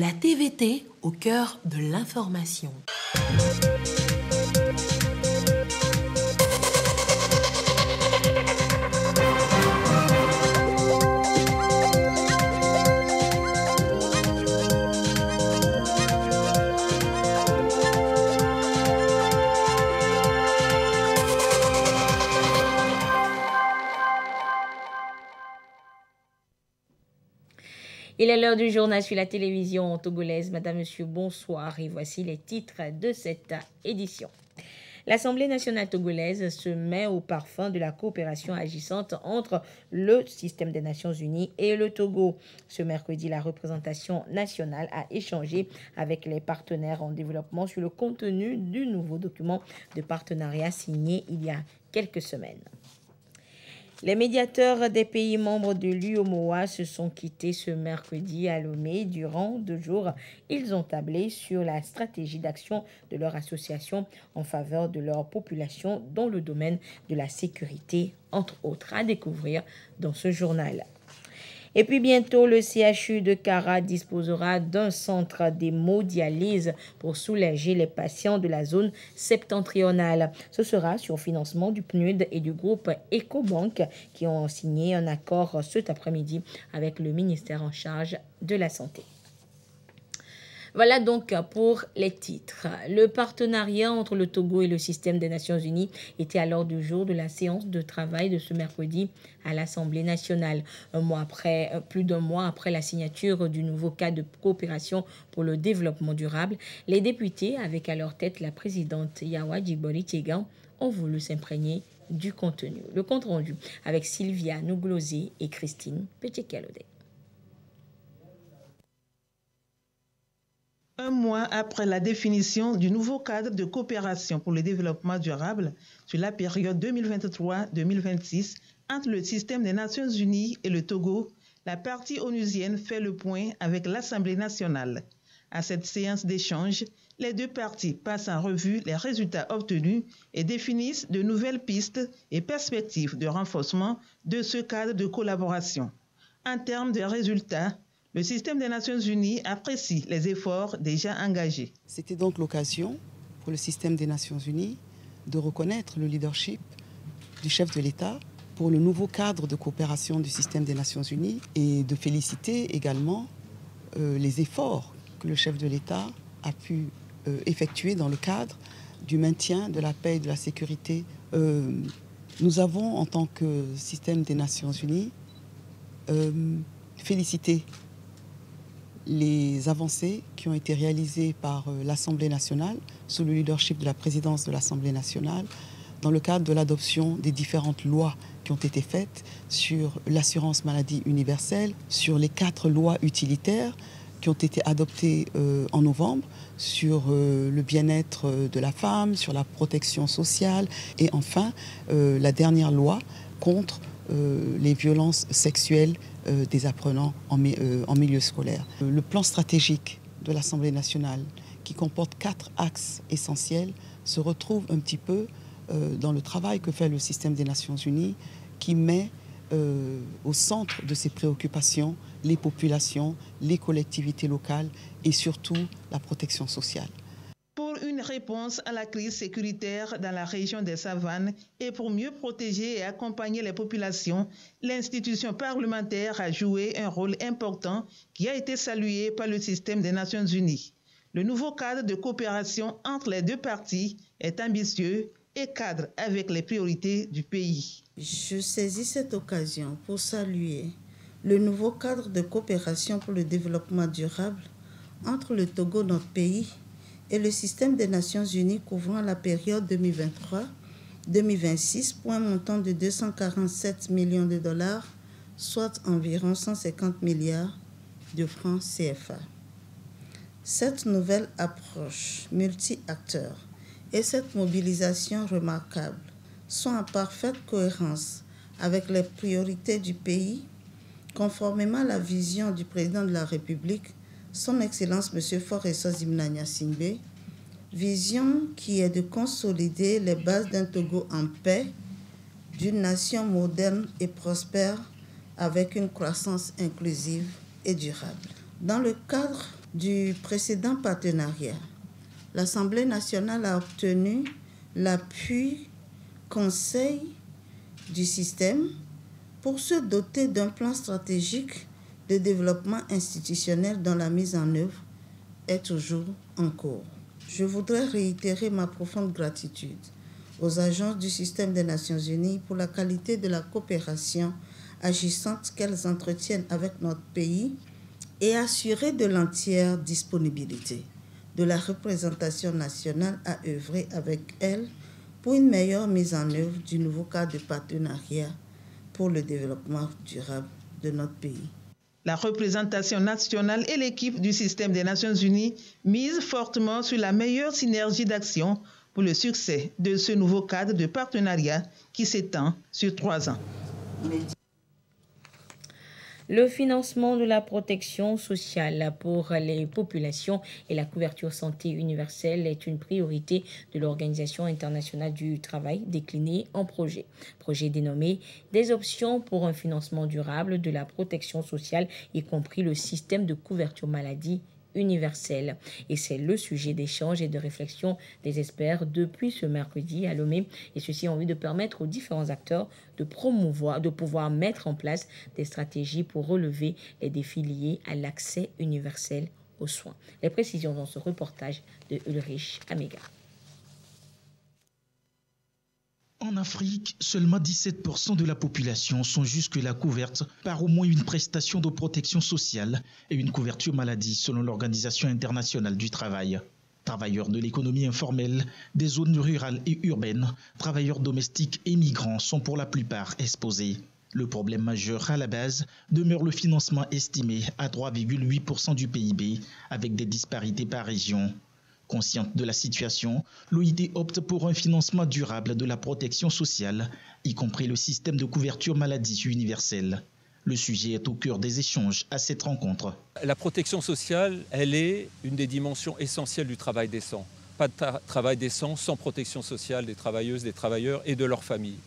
La TVT au cœur de l'information. Il est l'heure du journal sur la télévision togolaise. Madame, Monsieur, bonsoir et voici les titres de cette édition. L'Assemblée nationale togolaise se met au parfum de la coopération agissante entre le système des Nations unies et le Togo. Ce mercredi, la représentation nationale a échangé avec les partenaires en développement sur le contenu du nouveau document de partenariat signé il y a quelques semaines. Les médiateurs des pays membres de l'UEMOA se sont quittés ce mercredi à Lomé. Durant 2 jours, ils ont tablé sur la stratégie d'action de leur association en faveur de leur population dans le domaine de la sécurité, entre autres, à découvrir dans ce journal. Et puis bientôt, le CHU de Kara disposera d'un centre d'hémodialyse pour soulager les patients de la zone septentrionale. Ce sera sur financement du PNUD et du groupe EcoBank qui ont signé un accord cet après-midi avec le ministère en charge de la Santé. Voilà donc pour les titres. Le partenariat entre le Togo et le système des Nations Unies était à l'ordre du jour de la séance de travail de ce mercredi à l'Assemblée nationale. Plus d'un mois après la signature du nouveau cadre de coopération pour le développement durable, les députés, avec à leur tête la présidente Yawa Djibori Tiegan, ont voulu s'imprégner du contenu. Le compte rendu avec Sylvia Nouglosé et Christine Petit-Kalodé. Un mois après la définition du nouveau cadre de coopération pour le développement durable sur la période 2023-2026 entre le système des Nations Unies et le Togo, la partie onusienne fait le point avec l'Assemblée nationale. À cette séance d'échange, les deux parties passent en revue les résultats obtenus et définissent de nouvelles pistes et perspectives de renforcement de ce cadre de collaboration. En termes de résultats, le système des Nations Unies apprécie les efforts déjà engagés. C'était donc l'occasion pour le système des Nations Unies de reconnaître le leadership du chef de l'État pour le nouveau cadre de coopération du système des Nations Unies et de féliciter également les efforts que le chef de l'État a pu effectuer dans le cadre du maintien de la paix et de la sécurité. Nous avons, en tant que système des Nations Unies, félicité les avancées qui ont été réalisées par l'Assemblée nationale sous le leadership de la présidence de l'Assemblée nationale dans le cadre de l'adoption des différentes lois qui ont été faites sur l'assurance maladie universelle, sur les 4 lois utilitaires qui ont été adoptées en novembre, sur le bien-être de la femme, sur la protection sociale et enfin la dernière loi contre les violences sexuelles des apprenants en milieu scolaire. Le plan stratégique de l'Assemblée nationale, qui comporte 4 axes essentiels, se retrouve un petit peu dans le travail que fait le système des Nations Unies, qui met au centre de ses préoccupations les populations, les collectivités locales et surtout la protection sociale. Pour une réponse à la crise sécuritaire dans la région des Savanes et pour mieux protéger et accompagner les populations, l'institution parlementaire a joué un rôle important qui a été salué par le système des Nations Unies. Le nouveau cadre de coopération entre les deux parties est ambitieux et cadre avec les priorités du pays. Je saisis cette occasion pour saluer le nouveau cadre de coopération pour le développement durable entre le Togo, notre pays, et le système des Nations Unies couvrant la période 2023-2026 pour un montant de 247 millions de dollars, soit environ 150 milliards de francs CFA. Cette nouvelle approche multi-acteurs et cette mobilisation remarquable sont en parfaite cohérence avec les priorités du pays, conformément à la vision du président de la République, Son Excellence M. Faure Zimna Singbe, vision qui est de consolider les bases d'un Togo en paix, d'une nation moderne et prospère avec une croissance inclusive et durable. Dans le cadre du précédent partenariat, l'Assemblée nationale a obtenu l'appui conseil du système pour se doter d'un plan stratégique de développement institutionnel dont la mise en œuvre est toujours en cours. Je voudrais réitérer ma profonde gratitude aux agences du système des Nations Unies pour la qualité de la coopération agissante qu'elles entretiennent avec notre pays et assurer de l'entière disponibilité de la représentation nationale à œuvrer avec elles pour une meilleure mise en œuvre du nouveau cadre de partenariat pour le développement durable de notre pays. La représentation nationale et l'équipe du système des Nations Unies misent fortement sur la meilleure synergie d'action pour le succès de ce nouveau cadre de partenariat qui s'étend sur 3 ans. Le financement de la protection sociale pour les populations et la couverture santé universelle est une priorité de l'Organisation internationale du travail déclinée en projet. Projet dénommé « Des options pour un financement durable de la protection sociale, y compris le système de couverture maladie universelle ». Et c'est le sujet d'échange et de réflexion des experts depuis ce mercredi à Lomé. Et ceci en vue de permettre aux différents acteurs de pouvoir mettre en place des stratégies pour relever les défis liés à l'accès universel aux soins. Les précisions dans ce reportage de Ulrich Amega. En Afrique, seulement 17% de la population sont jusque-là couvertes par au moins une prestation de protection sociale et une couverture maladie selon l'Organisation internationale du travail. Travailleurs de l'économie informelle, des zones rurales et urbaines, travailleurs domestiques et migrants sont pour la plupart exposés. Le problème majeur à la base demeure le financement estimé à 3,8% du PIB avec des disparités par région. Consciente de la situation, l'OIT opte pour un financement durable de la protection sociale, y compris le système de couverture maladie universelle. Le sujet est au cœur des échanges à cette rencontre. La protection sociale, elle est une des dimensions essentielles du travail décent. Pas de travail décent sans protection sociale des travailleuses, des travailleurs et de leurs familles.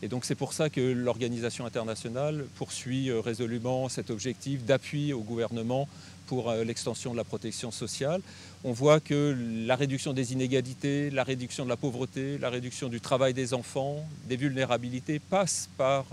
Et donc c'est pour ça que l'organisation internationale poursuit résolument cet objectif d'appui au gouvernement pour l'extension de la protection sociale. On voit que la réduction des inégalités, la réduction de la pauvreté, la réduction du travail des enfants, des vulnérabilités passe par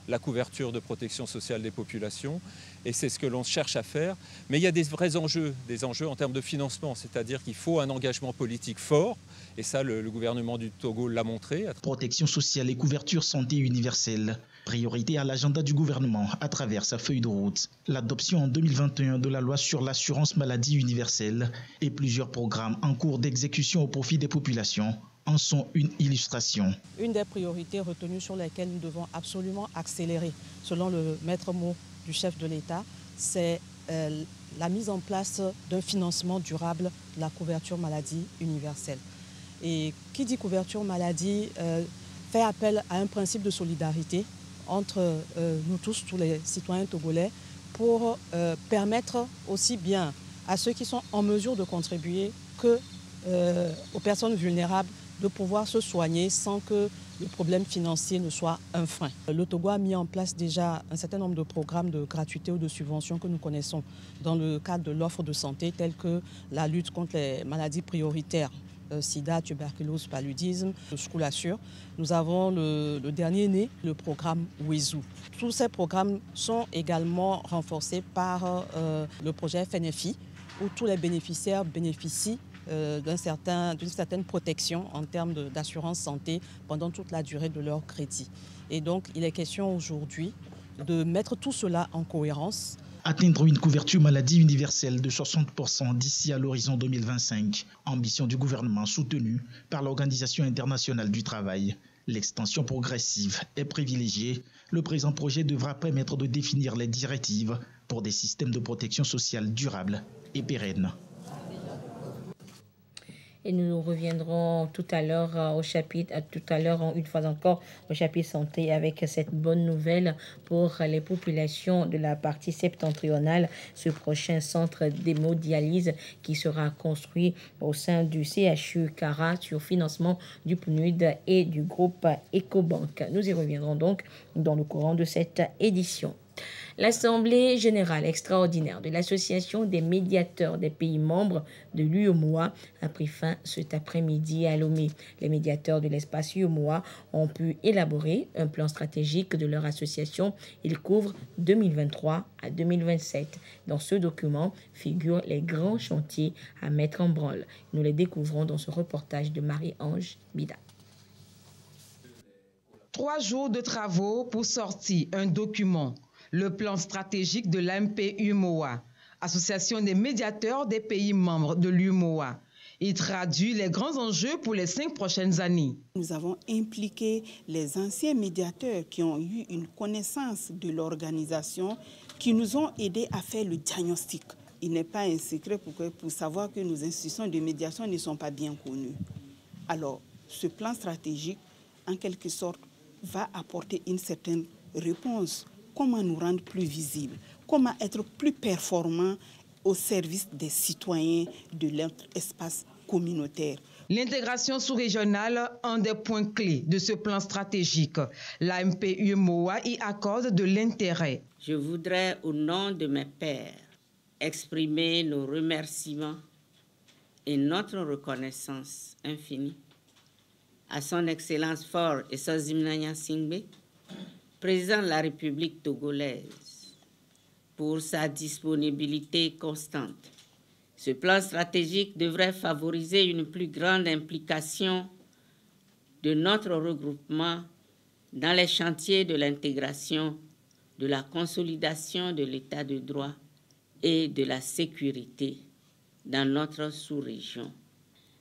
la couverture de protection sociale des populations. Et c'est ce que l'on cherche à faire. Mais il y a des vrais enjeux, des enjeux en termes de financement, c'est-à-dire qu'il faut un engagement politique fort. Et ça, le gouvernement du Togo l'a montré. Protection sociale et couverture santé universelle. Priorité à l'agenda du gouvernement à travers sa feuille de route. L'adoption en 2021 de la loi sur l'assurance maladie universelle et plusieurs programmes en cours d'exécution au profit des populations en sont une illustration. Une des priorités retenues sur lesquelles nous devons absolument accélérer, selon le maître mot du chef de l'État, c'est la mise en place d'un financement durable de la couverture maladie universelle. Et qui dit couverture maladie fait appel à un principe de solidarité entre nous tous les citoyens togolais, pour permettre aussi bien à ceux qui sont en mesure de contribuer que aux personnes vulnérables de pouvoir se soigner sans que le problème financier ne soit un frein. Le Togo a mis en place déjà un certain nombre de programmes de gratuité ou de subventions que nous connaissons dans le cadre de l'offre de santé, telles que la lutte contre les maladies prioritaires, sida, tuberculose, paludisme, le School-Assure. Nous avons le dernier né, le programme Wezu. Tous ces programmes sont également renforcés par le projet FNFI, où tous les bénéficiaires bénéficient d'une certaine protection en termes d'assurance santé pendant toute la durée de leur crédit. Et donc, il est question aujourd'hui de mettre tout cela en cohérence. Atteindre une couverture maladie universelle de 60% d'ici à l'horizon 2025. Ambition du gouvernement soutenue par l'Organisation internationale du travail. L'extension progressive est privilégiée. Le présent projet devra permettre de définir les directives pour des systèmes de protection sociale durables et pérennes. Et nous reviendrons tout à l'heure une fois encore au chapitre santé avec cette bonne nouvelle pour les populations de la partie septentrionale. Ce prochain centre d'hémodialyse qui sera construit au sein du CHU Kara sur financement du PNUD et du groupe Ecobank. Nous y reviendrons donc dans le courant de cette édition. L'Assemblée générale extraordinaire de l'Association des médiateurs des pays membres de l'UEMOA a pris fin cet après-midi à Lomé. Les médiateurs de l'espace UEMOA ont pu élaborer un plan stratégique de leur association. Il couvre 2023 à 2027. Dans ce document figurent les grands chantiers à mettre en branle. Nous les découvrons dans ce reportage de Marie-Ange Bida. 3 jours de travaux pour sortir un document, le plan stratégique de l'AMP-UEMOA, Association des médiateurs des pays membres de l'UEMOA. Il traduit les grands enjeux pour les 5 prochaines années. Nous avons impliqué les anciens médiateurs qui ont eu une connaissance de l'organisation, qui nous ont aidés à faire le diagnostic. Il n'est pas un secret pour savoir que nos institutions de médiation ne sont pas bien connues. Alors, ce plan stratégique, en quelque sorte, va apporter une certaine réponse. Comment nous rendre plus visibles? Comment être plus performants au service des citoyens de notre espace communautaire? L'intégration sous-régionale, un des points clés de ce plan stratégique. L'AMP-UEMOA y accorde de l'intérêt. Je voudrais, au nom de mes pairs, exprimer nos remerciements et notre reconnaissance infinie à son Excellence Faure Essozi-Mnanya Singbe, président de la République togolaise, pour sa disponibilité constante. Ce plan stratégique devrait favoriser une plus grande implication de notre regroupement dans les chantiers de l'intégration, de la consolidation de l'état de droit et de la sécurité dans notre sous-région.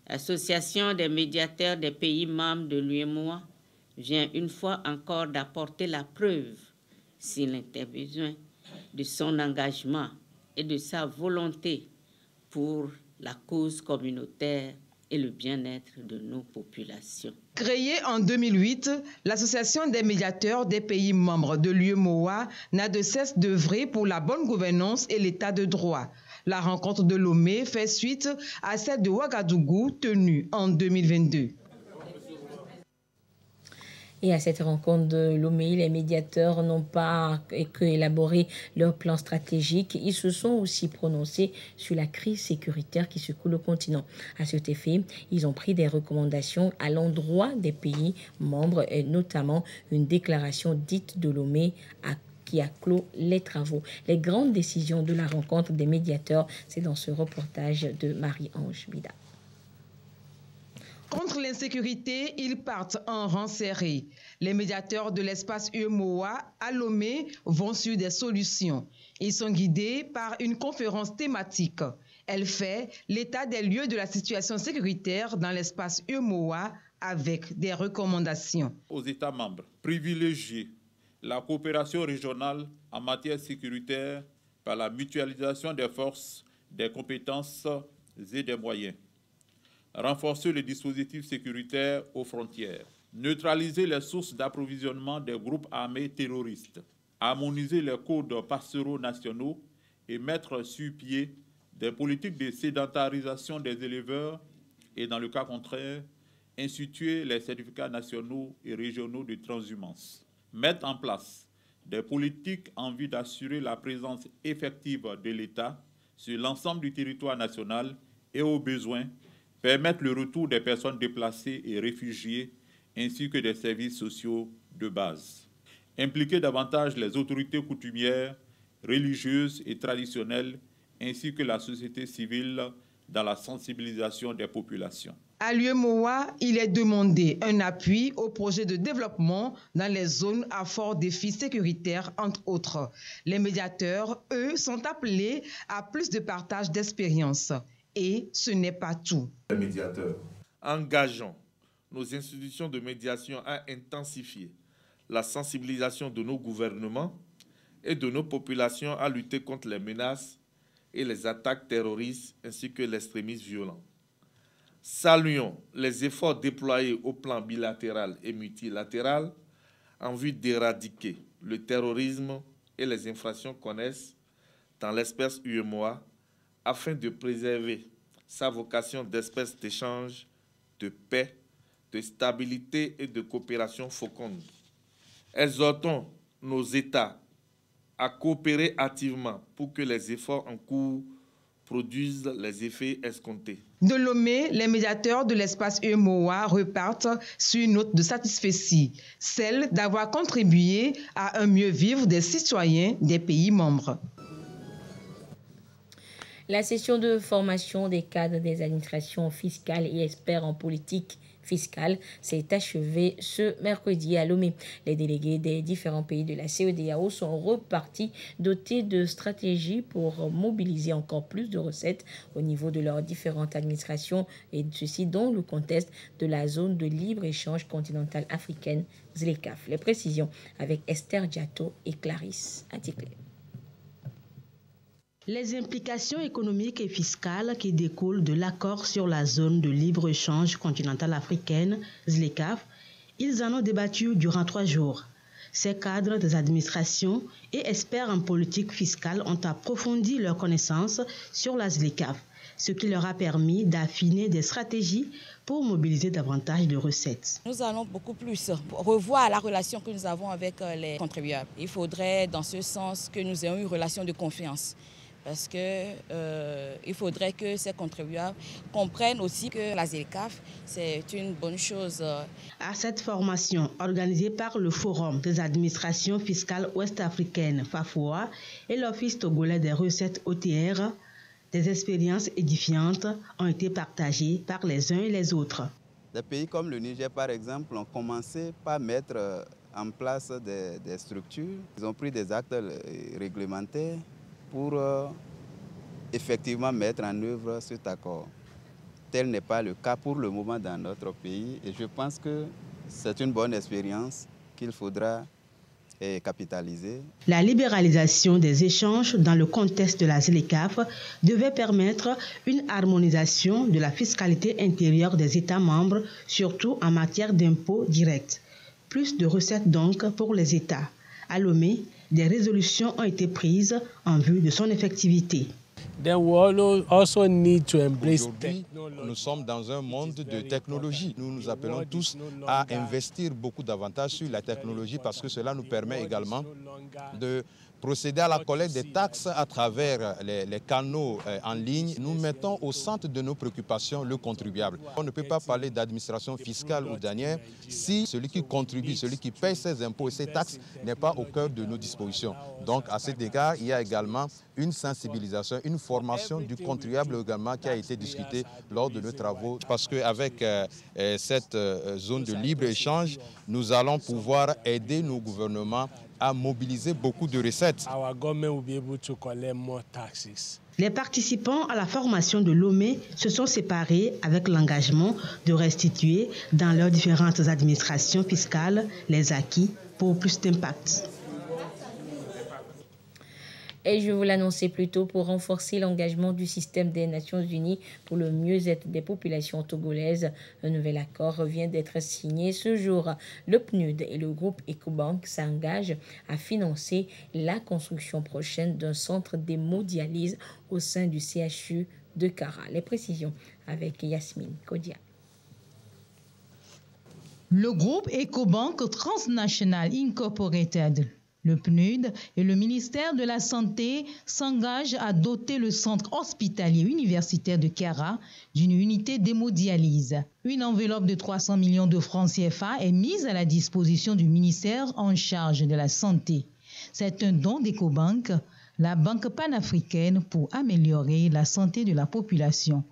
L'Association des médiateurs des pays membres de l'UEMOA vient une fois encore d'apporter la preuve, s'il était besoin, de son engagement et de sa volonté pour la cause communautaire et le bien-être de nos populations. Créée en 2008, l'Association des médiateurs des pays membres de l'UEMOA n'a de cesse d'œuvrer pour la bonne gouvernance et l'état de droit. La rencontre de Lomé fait suite à celle de Ouagadougou tenue en 2022. Et à cette rencontre de Lomé, les médiateurs n'ont pas que élaboré leur plan stratégique, ils se sont aussi prononcés sur la crise sécuritaire qui secoue le continent. À cet effet, ils ont pris des recommandations à l'endroit des pays membres, et notamment une déclaration dite de Lomé qui a clos les travaux. Les grandes décisions de la rencontre des médiateurs, c'est dans ce reportage de Marie-Ange Bida. Contre l'insécurité, ils partent en rang serré. Les médiateurs de l'espace UEMOA à Lomé vont sur des solutions. Ils sont guidés par une conférence thématique. Elle fait l'état des lieux de la situation sécuritaire dans l'espace UEMOA avec des recommandations. Aux États membres, privilégier la coopération régionale en matière sécuritaire par la mutualisation des forces, des compétences et des moyens. Renforcer les dispositifs sécuritaires aux frontières. Neutraliser les sources d'approvisionnement des groupes armés terroristes. Harmoniser les codes pastoraux nationaux et mettre sur pied des politiques de sédentarisation des éleveurs et, dans le cas contraire, instituer les certificats nationaux et régionaux de transhumance. Mettre en place des politiques en vue d'assurer la présence effective de l'État sur l'ensemble du territoire national et, au besoin, permettre le retour des personnes déplacées et réfugiées ainsi que des services sociaux de base. Impliquer davantage les autorités coutumières, religieuses et traditionnelles ainsi que la société civile dans la sensibilisation des populations. À l'UEMOA, il est demandé un appui au projet de développement dans les zones à fort défi sécuritaire, entre autres. Les médiateurs, eux, sont appelés à plus de partage d'expériences. Et ce n'est pas tout. Les médiateurs, engageons nos institutions de médiation à intensifier la sensibilisation de nos gouvernements et de nos populations à lutter contre les menaces et les attaques terroristes ainsi que l'extrémisme violent. Saluons les efforts déployés au plan bilatéral et multilatéral en vue d'éradiquer le terrorisme et les infractions connexes dans l'espace UEMOA afin de préserver sa vocation d'espèce d'échange, de paix, de stabilité et de coopération féconde. Exhortons nos États à coopérer activement pour que les efforts en cours produisent les effets escomptés. De Lomé, les médiateurs de l'espace UEMOA repartent sur une note de satisfaction, celle d'avoir contribué à un mieux vivre des citoyens des pays membres. La session de formation des cadres des administrations fiscales et experts en politique fiscale s'est achevée ce mercredi à Lomé. Les délégués des différents pays de la CEDEAO sont repartis dotés de stratégies pour mobiliser encore plus de recettes au niveau de leurs différentes administrations, et ceci dans le contexte de la zone de libre-échange continentale africaine, ZLECAf. Les précisions avec Esther Diato et Clarisse Anticlé. Les implications économiques et fiscales qui découlent de l'accord sur la zone de libre-échange continentale africaine, ZLECAf, ils en ont débattu durant 3 jours. Ces cadres des administrations et experts en politique fiscale ont approfondi leurs connaissances sur la ZLECAf, ce qui leur a permis d'affiner des stratégies pour mobiliser davantage de recettes. Nous allons beaucoup plus revoir la relation que nous avons avec les contribuables. Il faudrait dans ce sens que nous ayons une relation de confiance. Parce qu'il faudrait que ces contribuables comprennent aussi que la ZLECAf, c'est une bonne chose. À cette formation organisée par le Forum des administrations fiscales ouest-africaines, FAFOA, et l'Office togolais des recettes OTR, des expériences édifiantes ont été partagées par les uns et les autres. Des pays comme le Niger, par exemple, ont commencé par mettre en place des structures. Ils ont pris des actes réglementaires pour effectivement mettre en œuvre cet accord. Tel n'est pas le cas pour le moment dans notre pays et je pense que c'est une bonne expérience qu'il faudra capitaliser. La libéralisation des échanges dans le contexte de la ZLECAf devait permettre une harmonisation de la fiscalité intérieure des États membres, surtout en matière d'impôts directs. Plus de recettes donc pour les États. À Lomé, des résolutions ont été prises en vue de son effectivité. Aujourd'hui, nous sommes dans un monde de technologie. Nous nous appelons tous à investir beaucoup davantage sur la technologie parce que cela nous permet également de procéder à la collecte des taxes à travers les canaux en ligne. Nous mettons au centre de nos préoccupations le contribuable. On ne peut pas parler d'administration fiscale ou douanière si celui qui contribue, celui qui paye ses impôts et ses taxes n'est pas au cœur de nos dispositions. Donc à cet égard, il y a également une sensibilisation, une formation du contribuable également qui a été discutée lors de nos travaux. Parce qu'avec cette zone de libre-échange, nous allons pouvoir aider nos gouvernements à mobiliser beaucoup de recettes. Les participants à la formation de Lomé se sont séparés avec l'engagement de restituer dans leurs différentes administrations fiscales les acquis pour plus d'impact. Et je vous l'annonçais plus tôt, pour renforcer l'engagement du système des Nations Unies pour le mieux-être des populations togolaises, un nouvel accord vient d'être signé ce jour. Le PNUD et le groupe Ecobank s'engagent à financer la construction prochaine d'un centre d'hémodialyse au sein du CHU de Kara. Les précisions avec Yasmine Kodia. Le groupe Ecobank Transnational Incorporated, le PNUD et le ministère de la Santé s'engagent à doter le centre hospitalier universitaire de Kara d'une unité d'hémodialyse. Une enveloppe de 300 millions de francs CFA est mise à la disposition du ministère en charge de la Santé. C'est un don d'Ecobank, la banque panafricaine pour améliorer la santé de la population.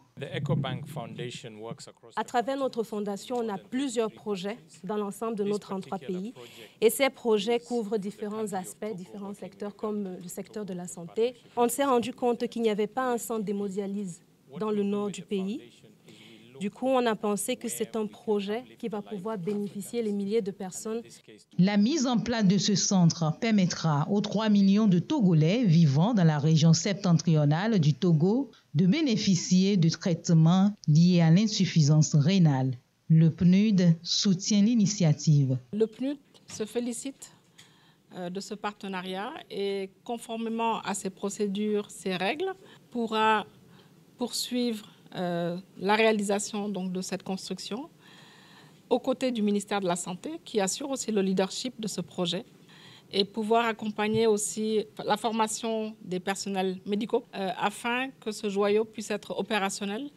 À travers notre fondation, on a plusieurs projets dans l'ensemble de nos 33 pays et ces projets couvrent différents aspects, différents secteurs comme le secteur de la santé. On s'est rendu compte qu'il n'y avait pas un centre d'hémodialyse dans le nord du pays. Du coup, on a pensé que c'est un projet qui va pouvoir bénéficier les milliers de personnes. La mise en place de ce centre permettra aux 3 millions de Togolais vivant dans la région septentrionale du Togo de bénéficier de traitements liés à l'insuffisance rénale. Le PNUD soutient l'initiative. Le PNUD se félicite de ce partenariat et conformément à ses procédures, ses règles, pourra poursuivre la réalisation donc, de cette construction aux côtés du ministère de la Santé qui assure aussi le leadership de ce projet et pouvoir accompagner aussi la formation des personnels médicaux afin que ce joyau puisse être opérationnel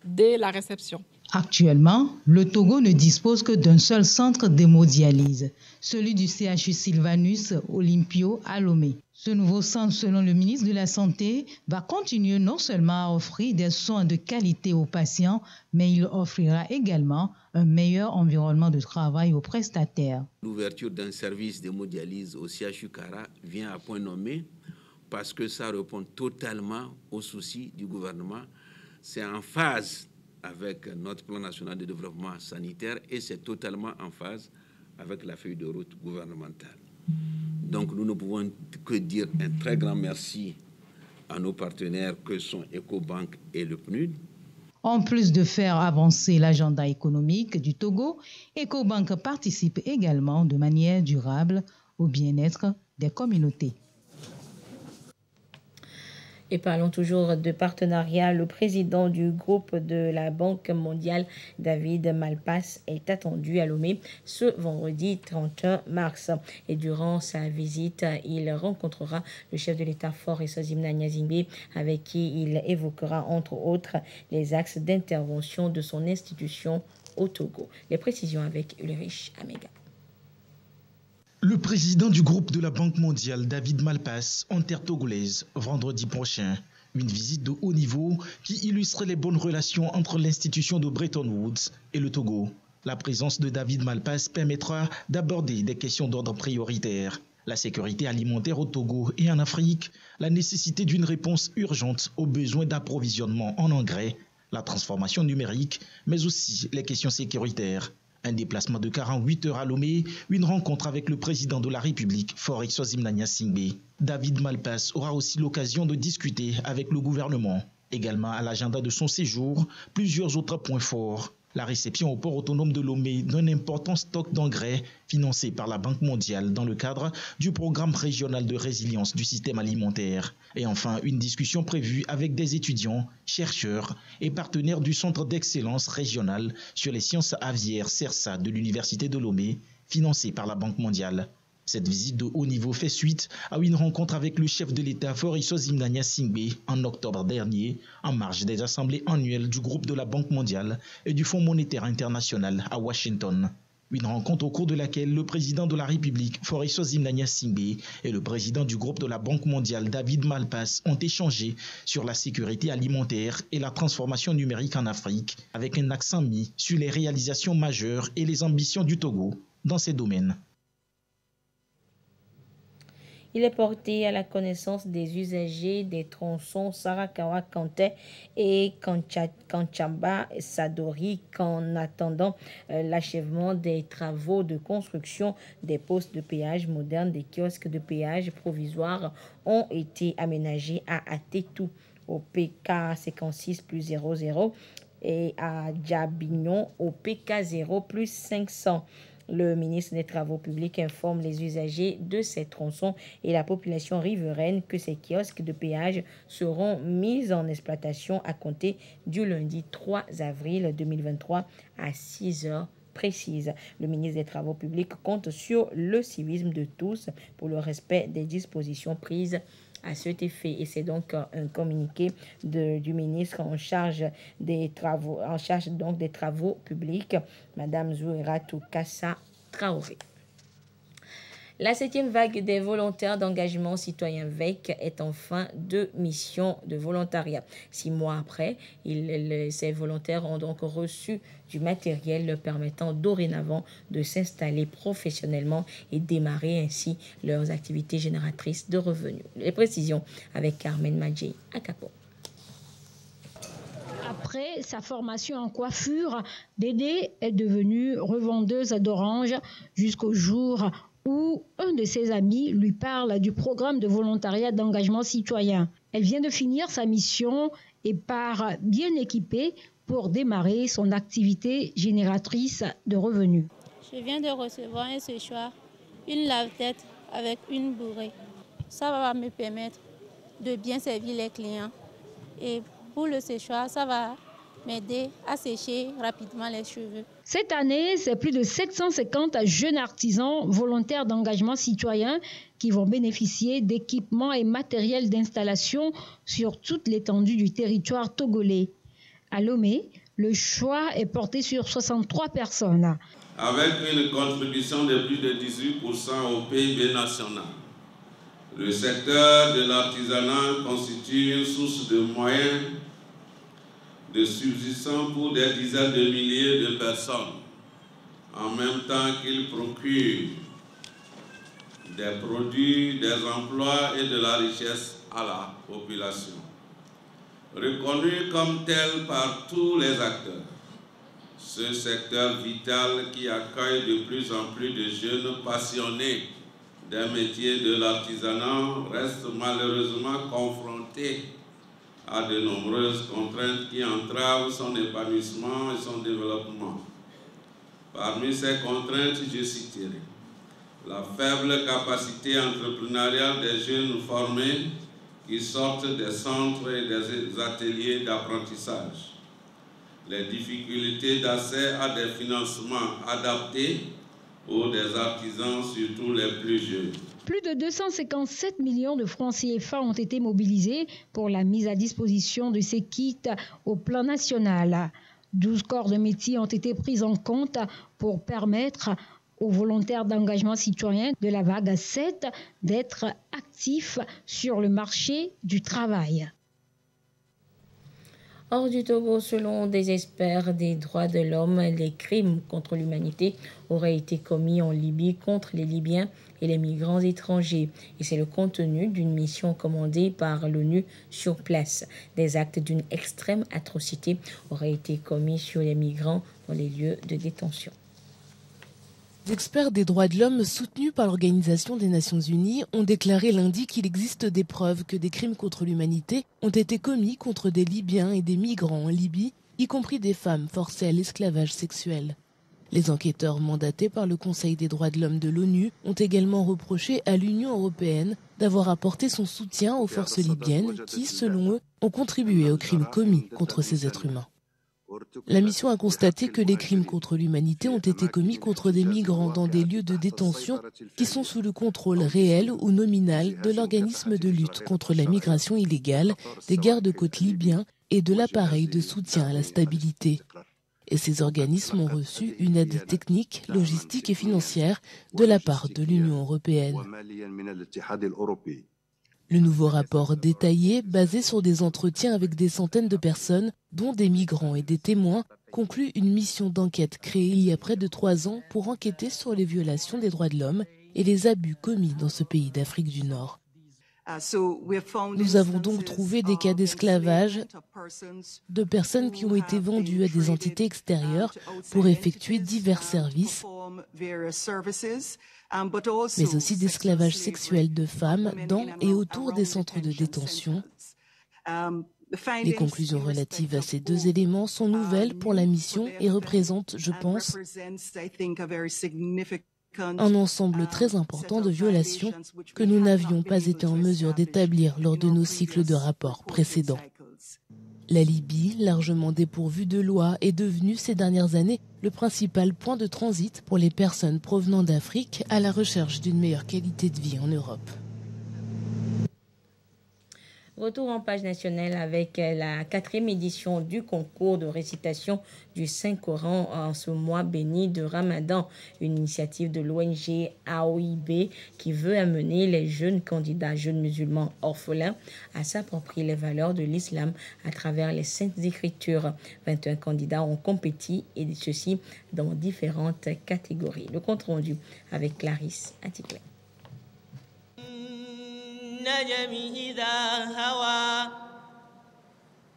dès la réception. Actuellement, le Togo ne dispose que d'un seul centre d'hémodialyse, celui du CHU Sylvanus Olympio à Lomé. Ce nouveau centre, selon le ministre de la Santé, va continuer non seulement à offrir des soins de qualité aux patients, mais il offrira également un meilleur environnement de travail aux prestataires. L'ouverture d'un service d'hémodialyse au CHU Kara vient à point nommé parce que ça répond totalement aux soucis du gouvernement. C'est en phase avec notre plan national de développement sanitaire et c'est totalement en phase avec la feuille de route gouvernementale. Donc nous ne pouvons que dire un très grand merci à nos partenaires que sont Ecobank et le PNUD. En plus de faire avancer l'agenda économique du Togo, Ecobank participe également de manière durable au bien-être des communautés. Et parlons toujours de partenariat. Le président du groupe de la Banque mondiale, David Malpass, est attendu à Lomé ce vendredi 31 mars. Et durant sa visite, il rencontrera le chef de l'État Faure Sozimna Gnazingbe, avec qui il évoquera entre autres les axes d'intervention de son institution au Togo. Les précisions avec Ulrich Amega. Le président du groupe de la Banque mondiale, David Malpass, en terre togolaise, vendredi prochain. Une visite de haut niveau qui illustre les bonnes relations entre l'institution de Bretton Woods et le Togo. La présence de David Malpass permettra d'aborder des questions d'ordre prioritaire. La sécurité alimentaire au Togo et en Afrique, la nécessité d'une réponse urgente aux besoins d'approvisionnement en engrais, la transformation numérique, mais aussi les questions sécuritaires. Un déplacement de 48 heures à Lomé, une rencontre avec le président de la République, Faure Sozimna Gnazingbe. David Malpass aura aussi l'occasion de discuter avec le gouvernement. Également à l'agenda de son séjour, plusieurs autres points forts. La réception au port autonome de Lomé d'un important stock d'engrais financé par la Banque mondiale dans le cadre du programme régional de résilience du système alimentaire. Et enfin, une discussion prévue avec des étudiants, chercheurs et partenaires du Centre d'excellence régional sur les sciences aviaires CERSA de l'Université de Lomé, financé par la Banque mondiale. Cette visite de haut niveau fait suite à une rencontre avec le chef de l'État Faure Sozimna Gnazingbe en octobre dernier, en marge des assemblées annuelles du groupe de la Banque mondiale et du Fonds monétaire international à Washington. Une rencontre au cours de laquelle le président de la République, Faure Sozimna Gnazingbe, et le président du groupe de la Banque mondiale, David Malpass, ont échangé sur la sécurité alimentaire et la transformation numérique en Afrique, avec un accent mis sur les réalisations majeures et les ambitions du Togo dans ces domaines. Il est porté à la connaissance des usagers des tronçons Sarakawa Kanté et Kanchamba Sadori qu'en attendant l'achèvement des travaux de construction des postes de péage modernes, des kiosques de péage provisoires ont été aménagés à Atetou au PK 56+00 et à Diabignon au PK 0+500. Le ministre des Travaux publics informe les usagers de ces tronçons et la population riveraine que ces kiosques de péage seront mis en exploitation à compter du lundi 3 avril 2023 à 6 heures précises. Le ministre des Travaux publics compte sur le civisme de tous pour le respect des dispositions prises à cet effet. Et c'est donc un communiqué du ministre en charge des travaux, des travaux publics, Madame Zoueratou Kassa Traoré. La 7e vague des volontaires d'engagement citoyen VEC est en fin de mission de volontariat. 6 mois après, ces volontaires ont donc reçu du matériel leur permettant dorénavant de s'installer professionnellement et démarrer ainsi leurs activités génératrices de revenus. Les précisions avec Carmen Madjei à Capon. Après sa formation en coiffure, Dédé est devenue revendeuse d'oranges jusqu'au jour où un de ses amis lui parle du programme de volontariat d'engagement citoyen. Elle vient de finir sa mission et part bien équipée pour démarrer son activité génératrice de revenus. Je viens de recevoir un séchoir, une lave-tête avec une bourrée. Ça va me permettre de bien servir les clients. Et pour le séchoir, ça va m'aider à sécher rapidement les cheveux. Cette année, c'est plus de 750 jeunes artisans volontaires d'engagement citoyen qui vont bénéficier d'équipements et matériels d'installation sur toute l'étendue du territoire togolais. À Lomé, le choix est porté sur 63 personnes. Avec une contribution de plus de 18% au PIB national, le secteur de l'artisanat constitue une source de moyens de subsistance pour des dizaines de milliers de personnes, en même temps qu'il procure des produits, des emplois et de la richesse à la population. Reconnu comme tel par tous les acteurs, ce secteur vital qui accueille de plus en plus de jeunes passionnés des métiers de l'artisanat reste malheureusement confronté à de nombreuses contraintes qui entravent son épanouissement et son développement. Parmi ces contraintes, je citerai la faible capacité entrepreneuriale des jeunes formés qui sortent des centres et des ateliers d'apprentissage, les difficultés d'accès à des financements adaptés pour des artisans, surtout les plus jeunes. Plus de 257 millions de francs CFA ont été mobilisés pour la mise à disposition de ces kits au plan national. 12 corps de métier ont été pris en compte pour permettre aux volontaires d'engagement citoyen de la vague 7 d'être actifs sur le marché du travail. Hors du Togo, selon des experts des droits de l'homme, les crimes contre l'humanité auraient été commis en Libye contre les Libyens et les migrants étrangers. Et c'est le contenu d'une mission commandée par l'ONU sur place. Des actes d'une extrême atrocité auraient été commis sur les migrants dans les lieux de détention. Les experts des droits de l'homme soutenus par l'Organisation des Nations Unies ont déclaré lundi qu'il existe des preuves que des crimes contre l'humanité ont été commis contre des Libyens et des migrants en Libye, y compris des femmes forcées à l'esclavage sexuel. Les enquêteurs mandatés par le Conseil des droits de l'homme de l'ONU ont également reproché à l'Union européenne d'avoir apporté son soutien aux forces libyennes qui, selon eux, ont contribué aux crimes commis contre ces êtres humains. La mission a constaté que les crimes contre l'humanité ont été commis contre des migrants dans des lieux de détention qui sont sous le contrôle réel ou nominal de l'organisme de lutte contre la migration illégale, des gardes-côtes libyens et de l'appareil de soutien à la stabilité. Et ces organismes ont reçu une aide technique, logistique et financière de la part de l'Union européenne. Le nouveau rapport détaillé, basé sur des entretiens avec des centaines de personnes, dont des migrants et des témoins, conclut une mission d'enquête créée il y a près de 3 ans pour enquêter sur les violations des droits de l'homme et les abus commis dans ce pays d'Afrique du Nord. Nous avons donc trouvé des cas d'esclavage de personnes qui ont été vendues à des entités extérieures pour effectuer divers services, mais aussi d'esclavage sexuel de femmes dans et autour des centres de détention. Les conclusions relatives à ces 2 éléments sont nouvelles pour la mission et représentent, je pense, un ensemble très important de violations que nous n'avions pas été en mesure d'établir lors de nos cycles de rapports précédents. La Libye, largement dépourvue de lois, est devenue ces dernières années le principal point de transit pour les personnes provenant d'Afrique à la recherche d'une meilleure qualité de vie en Europe. Retour en page nationale avec la 4e édition du concours de récitation du Saint-Coran en ce mois béni de Ramadan, une initiative de l'ONG AOIB qui veut amener les jeunes candidats, jeunes musulmans orphelins, à s'approprier les valeurs de l'islam à travers les saintes écritures. 21 candidats ont compétit et ceci dans différentes catégories. Le compte rendu avec Clarisse Antiquet. النجم إذا هوى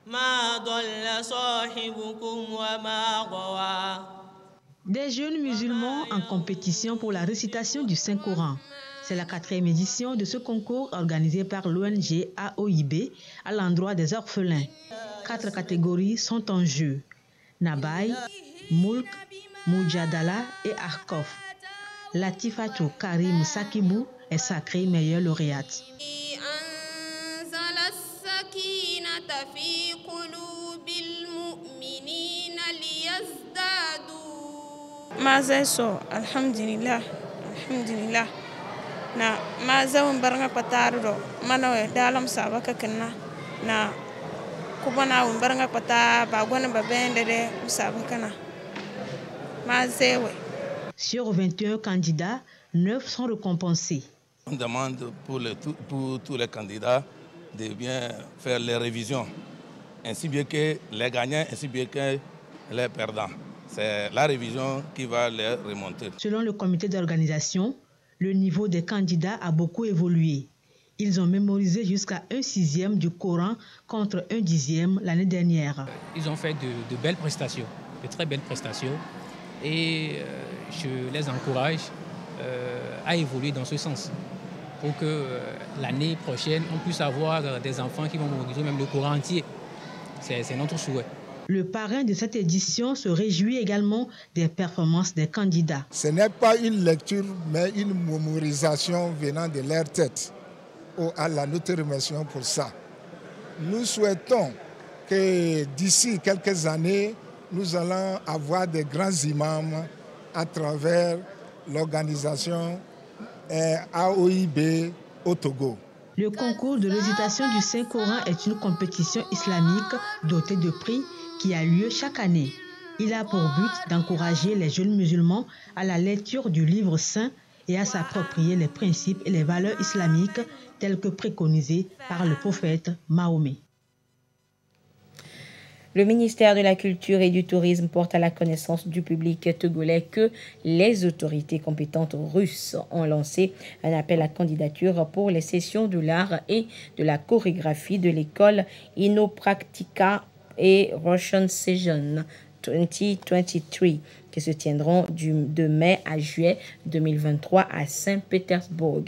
ما ضل صاحبكم وما غوى. Des jeunes musulmans en compétition pour la récitation du Saint-Coran. C'est la 4e édition de ce concours organisé par l'ONG AOIB à l'endroit des orphelins. 4 catégories sont en jeu. Nabaï, Moulk, Moujadala et Arkof. Latifatou Karim Sakibou est sacrée meilleure lauréate. Mazeso, alhamdulillah, alhamdulillah. Na mazawun barnga patarudo, manawe dalam sabaka kena na kubana barnga pata bagwana babende de sabakana. Mazewe. Sur 21 candidats, 9 sont récompensés. On demande pour tous les candidats de bien faire les révisions, ainsi bien que les gagnants, ainsi bien que les perdants. C'est la révision qui va les remonter. Selon le comité d'organisation, le niveau des candidats a beaucoup évolué. Ils ont mémorisé jusqu'à 1/6 du Coran contre 1/10 l'année dernière. Ils ont fait de belles prestations, de très belles prestations. Et je les encourage à évoluer dans ce sens pour que l'année prochaine, on puisse avoir des enfants qui vont mémoriser même le Coran entier. C'est notre souhait. Le parrain de cette édition se réjouit également des performances des candidats. Ce n'est pas une lecture, mais une mémorisation venant de leur tête. Allah, nous te remercions pour ça. Nous souhaitons que d'ici quelques années, nous allons avoir des grands imams à travers l'organisation AOIB au Togo. Le concours de récitation du Saint-Coran est une compétition islamique dotée de prix qui a lieu chaque année. Il a pour but d'encourager les jeunes musulmans à la lecture du livre saint et à s'approprier les principes et les valeurs islamiques tels que préconisés par le prophète Mahomet. Le ministère de la Culture et du Tourisme porte à la connaissance du public togolais que les autorités compétentes russes ont lancé un appel à candidature pour les sessions de l'art et de la chorégraphie de l'école Inopraktika et Russian Season 2023 qui se tiendront de mai à juillet 2023 à Saint-Pétersbourg.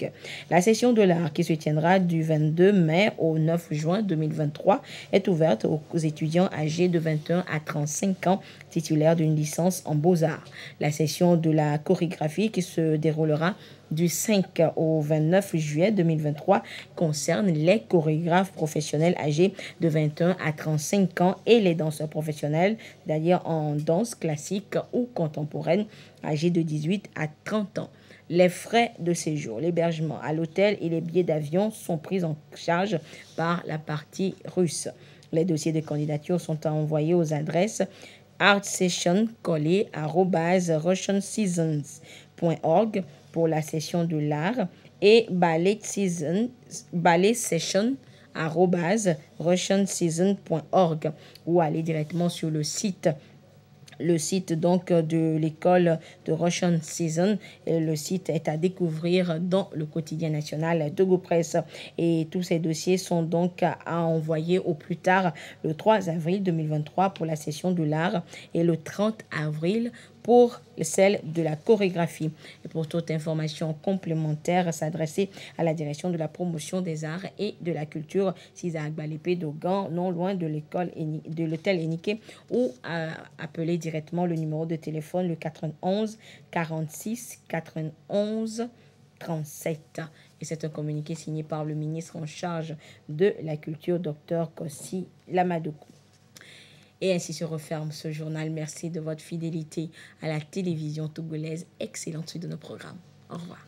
La session de l'art qui se tiendra du 22 mai au 9 juin 2023 est ouverte aux étudiants âgés de 21 à 35 ans titulaires d'une licence en beaux-arts. La session de la chorégraphie qui se déroulera du 5 au 29 juillet 2023 concerne les chorégraphes professionnels âgés de 21 à 35 ans et les danseurs professionnels, c'est-à-dire en danse classique ou contemporaine, âgés de 18 à 30 ans. Les frais de séjour, l'hébergement à l'hôtel et les billets d'avion sont pris en charge par la partie russe. Les dossiers de candidature sont envoyés aux adresses artsession@russianseasons.org pour la session de l'art et ballet-session@russianseason.org ou aller directement sur le site donc de l'école de Russian Season. Et le site est à découvrir dans le quotidien national Togo Presse. Et tous ces dossiers sont donc à envoyer au plus tard le 3 avril 2023 pour la session de l'art et le 30 avril pour celle de la chorégraphie. Et pour toute information complémentaire, s'adresser à la direction de la promotion des arts et de la culture, César Balépé d'Ogan, non loin de l'hôtel Eniké, ou appeler directement le numéro de téléphone, le 91 46 91 37. Et c'est un communiqué signé par le ministre en charge de la culture, Dr Kossi Lamadoukou. Et ainsi se referme ce journal. Merci de votre fidélité à la télévision togolaise. Excellente suite de nos programmes. Au revoir.